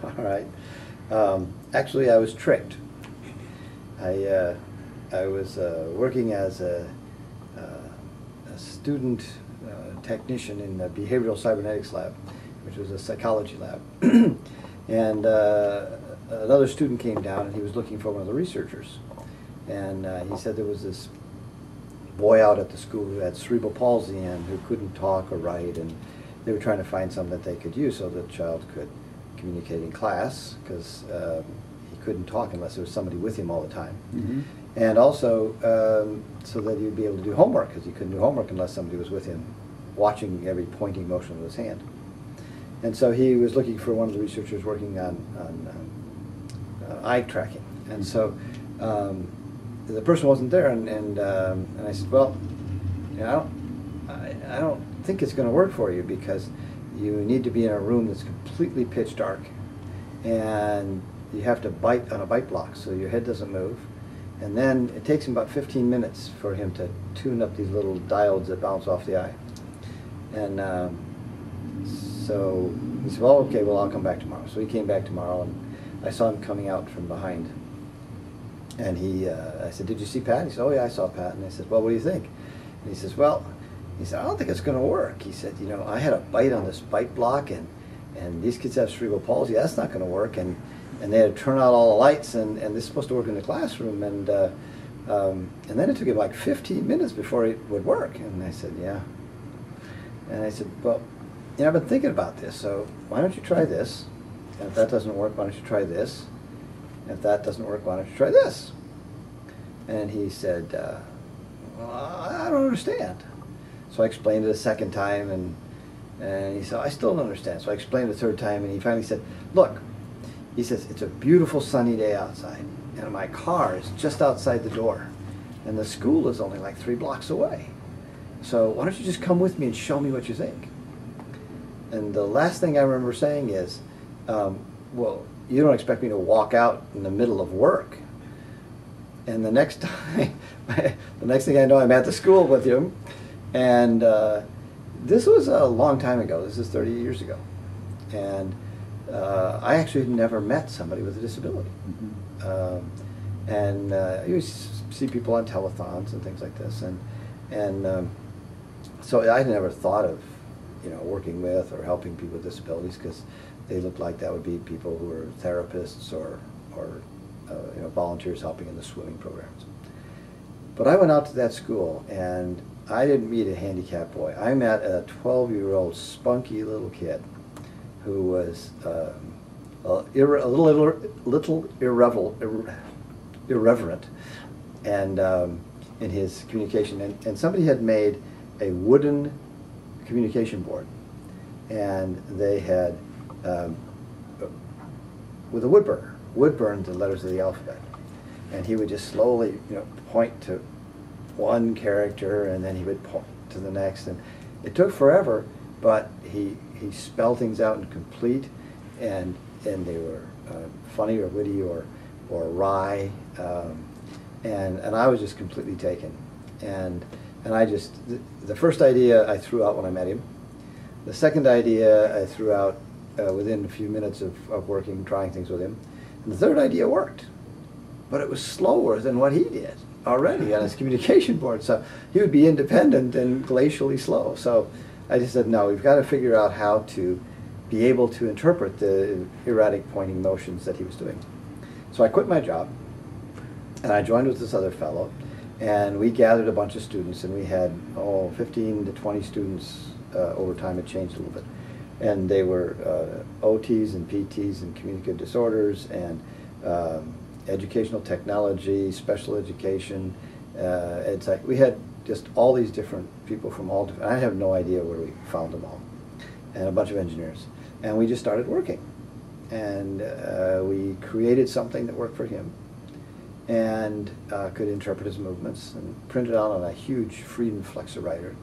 All right. Actually, I was tricked. I was working as a student technician in the behavioral cybernetics lab, which was a psychology lab. And another student came down and he was looking for one of the researchers. And he said there was this boy out at the school who had cerebral palsy and who couldn't talk or write, and they were trying to find something that they could use so the child could communicate in class, because he couldn't talk unless there was somebody with him all the time. Mm-hmm. And also so that he'd be able to do homework, because he couldn't do homework unless somebody was with him watching every pointing motion of his hand. And so he was looking for one of the researchers working on eye tracking. And so the person wasn't there, and I said, well, you know, I don't think it's going to work for you, because you need to be in a room that's completely pitch dark, and you have to bite on a bite block so your head doesn't move. And then it takes him about 15 minutes for him to tune up these little diodes that bounce off the eye. And so he said, well, okay, well, I'll come back tomorrow. So he came back tomorrow, and I saw him coming out from behind. And I said, did you see Pat? He said, oh yeah, I saw Pat. And I said, well, what do you think? And he says, well, he said, I don't think it's going to work. He said, you know, I had a bite on this bite block, and these kids have cerebral palsy. That's not going to work. And they had to turn out all the lights, and this is supposed to work in the classroom. And then it took him like 15 minutes before it would work. And I said, yeah. And I said, well, you know, I've been thinking about this, so why don't you try this? And if that doesn't work, why don't you try this? And if that doesn't work, why don't you try this? And he said, well, I don't understand. So I explained it a second time, and he said, I still don't understand. So I explained it a third time, and he finally said, look, he says, it's a beautiful sunny day outside, and my car is just outside the door, and the school is only like 3 blocks away. So why don't you just come with me and show me what you think? And the last thing I remember saying is, well, you don't expect me to walk out in the middle of work. And the next time, the next thing I know, I'm at the school with him. And this was a long time ago. This is 30 years ago. And I actually had never met somebody with a disability. Mm-hmm. You see people on telethons and things like this. So I never thought of, you know, working with or helping people with disabilities, because they looked like that would be people who are therapists or you know, volunteers helping in the swimming programs. But I went out to that school, and I didn't meet a handicapped boy. I met a 12-year-old spunky little kid who was a little irreverent, and in his communication. And somebody had made a wooden communication board, and they had with a wood burned the letters of the alphabet, and he would just slowly, you know, point to one character, and then he would point to the next, and it took forever, but he spelled things out in complete, and they were funny or witty or wry, and I was just completely taken, and I just, the first idea I threw out when I met him. The second idea I threw out within a few minutes of working, trying things with him. And the third idea worked, but it was slower than what he did already on his communication board. So he would be independent and glacially slow. So I just said, no, we've got to figure out how to be able to interpret the erratic pointing motions that he was doing. So I quit my job, and I joined with this other fellow, and we gathered a bunch of students, and we had 15 to 20 students. Over time it changed a little bit, and they were OTs and PTs and communicative disorders and educational technology, special education, we had just all these different people from all different, I have no idea where we found them all, and a bunch of engineers, and we just started working, and we created something that worked for him, and could interpret his movements, and printed out on a huge Freedom Flexor writer,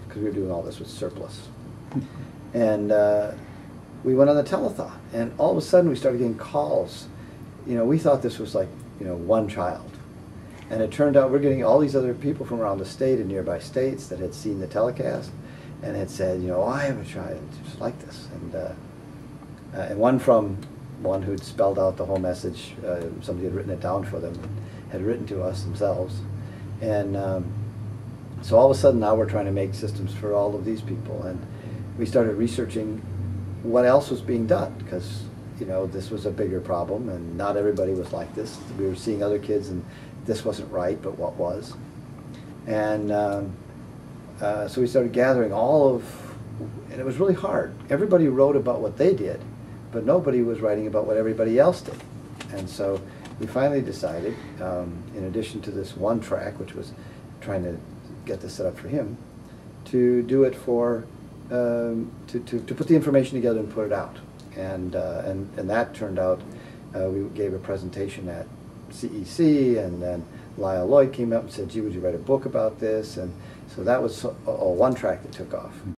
because we were doing all this with surplus. And we went on the telethon, and all of a sudden we started getting calls. You know, we thought this was like, you know, one child. And it turned out we're getting all these other people from around the state and nearby states that had seen the telecast and had said, you know, I have a child just like this. And one from one who'd spelled out the whole message. Somebody had written it down for them, had written to us themselves. And so all of a sudden now we're trying to make systems for all of these people. And we started researching what else was being done, because this was a bigger problem and not everybody was like this. We were seeing other kids and this wasn't right, but what was? And so we started gathering and it was really hard. Everybody wrote about what they did, but nobody was writing about what everybody else did. And so we finally decided, in addition to this one track, which was trying to get this set up for him, to do it for, to put the information together and put it out. And that turned out, we gave a presentation at CEC, and then Lyle Lloyd came up and said, gee, would you write a book about this? And so that was one track that took off.